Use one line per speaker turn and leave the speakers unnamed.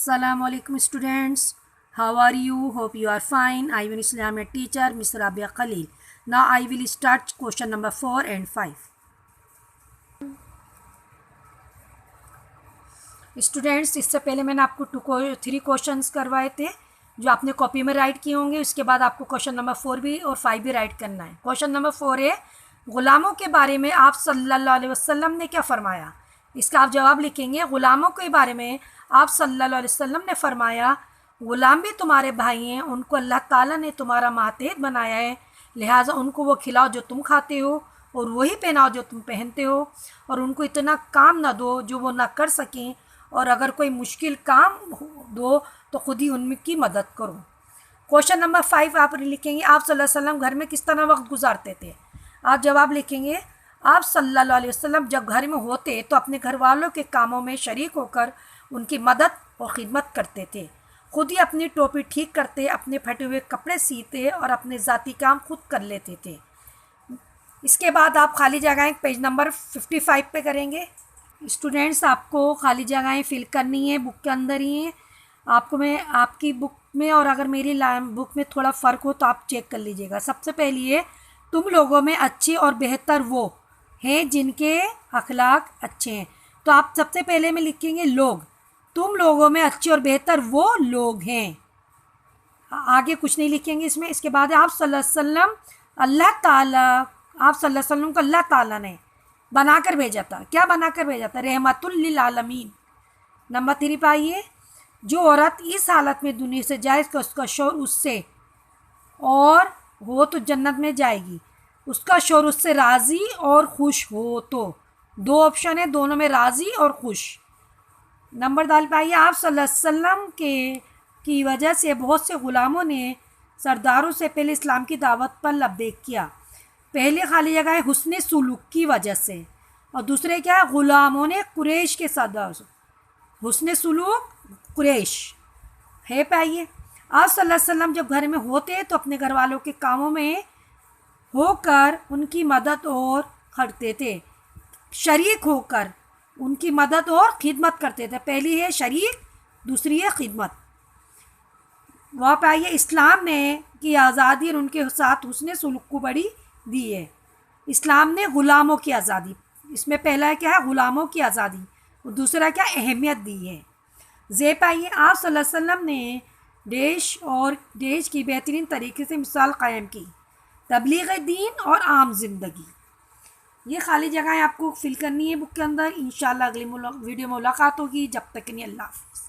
Assalamu alaikum students. How are you? Hope you are fine. I am Islamic teacher Ms. Rabia Khalil. Now I will start question number 4 and 5. Students, इससे पहले मैंने आपको 3 questions करवाए थे जो आपने copy में राइट किए होंगे। उसके बाद आपको क्वेश्चन नंबर 4 भी और 5 भी राइट करना है। क्वेश्चन नंबर 4 है, ग़ुलामों के बारे में आप सल्लल्लाहु अलैहि वसल्लम ने क्या फ़रमाया। इसका आप जवाब लिखेंगे। ग़ुलामों के बारे में आप सल्लल्लाहु अलैहि वसल्लम ने फ़रमाया, ग़ुलाम भी तुम्हारे भाई हैं, उनको अल्लाह ताला ने तुम्हारा मातहत बनाया है, लिहाजा उनको वो खिलाओ जो तुम खाते हो और वही पहनाओ जो तुम पहनते हो, और उनको इतना काम ना दो जो वो ना कर सकें, और अगर कोई मुश्किल काम दो तो खुद ही उनकी मदद करो। क्वेश्चन नंबर 5 आप लिखेंगे, आप सल्लल्लाहु अलैहि वसल्लम घर में किस तरह वक्त गुजारते थे। आप जवाब लिखेंगे, आप सल्लल्लाहु अलैहि वसल्लम जब घर में होते तो अपने घर वालों के कामों में शरीक होकर उनकी मदद और ख़िदमत करते थे। खुद ही अपनी टोपी ठीक करते, अपने फटे हुए कपड़े सीते और अपने ज़ाती काम खुद कर लेते थे। इसके बाद आप खाली जगहें पेज नंबर 55 पे करेंगे। स्टूडेंट्स, आपको खाली जगहें फिल करनी है, बुक के अंदर ही है। आपको मैं आपकी बुक में और अगर मेरी बुक में थोड़ा फ़र्क हो तो आप चेक कर लीजिएगा। सबसे पहली है, तुम लोगों में अच्छे और बेहतर वो हैं जिनके अखलाक अच्छे हैं। तो आप सबसे पहले में लिखेंगे लोग। तुम लोगों में अच्छे और बेहतर वो लोग हैं, आगे कुछ नहीं लिखेंगे इसमें। इसके बाद आप सल्लल्लाहु अलैहि वसल्लम अल्लाह ताला, आप सल्लल्लाहु अलैहि वसल्लम को अल्लाह ताला ने बनाकर भेजा था। क्या बनाकर भेजा था? रहमतुल लिल आलमीन। नंबर 3 पे आइए, जो औरत इस हालत में दुनिया से जाए कि उसका शौहर उससे और हो तो जन्नत में जाएगी, उसका शौहर उससे राज़ी और खुश हो तो। 2 ऑप्शन है, दोनों में राज़ी और खुश। नंबर 4 पे आइए, आप सल्लल्लाहु अलैहि वसल्लम की वजह से बहुत से ग़ुलामों ने सरदारों से पहले इस्लाम की दावत पर लब्बैक किया। पहले खाली जगह है हुस्न सुलूक की वजह से, और दूसरे क्या है, ग़ुलामों ने कुरैश के सरदार से। हुस्न सुलूक कुरैश है पे आइए। आप सल्लल्लाहु अलैहि वसल्लम जब घर में होते तो अपने घर वालों के कामों में होकर उनकी मदद और करते थे, शरीक होकर उनकी मदद और ख़िदमत करते थे। पहली है शरीक, दूसरी है ख़िदमत। वहाँ पे आइए, इस्लाम ने की आज़ादी और उनके साथ हुस्न सुलूक को बड़ी दी है। इस्लाम ने ग़ुलामों की आज़ादी, इसमें पहला है क्या है, ग़ुलामों की आज़ादी, और दूसरा क्या, अहमियत दी है। जे पे आइए, आप सल्लल्लाहु अलैहि वसल्लम ने देश की बेहतरीन तरीके से मिसाल कायम की, तबलीग दीन और आम ज़िंदगी। ये खाली जगह आपको फिल करनी है बुक के अंदर। इंशाल्लाह अगली वीडियो में मुलाकात होगी। जब तक के लिए अल्लाह हाफ़िज़।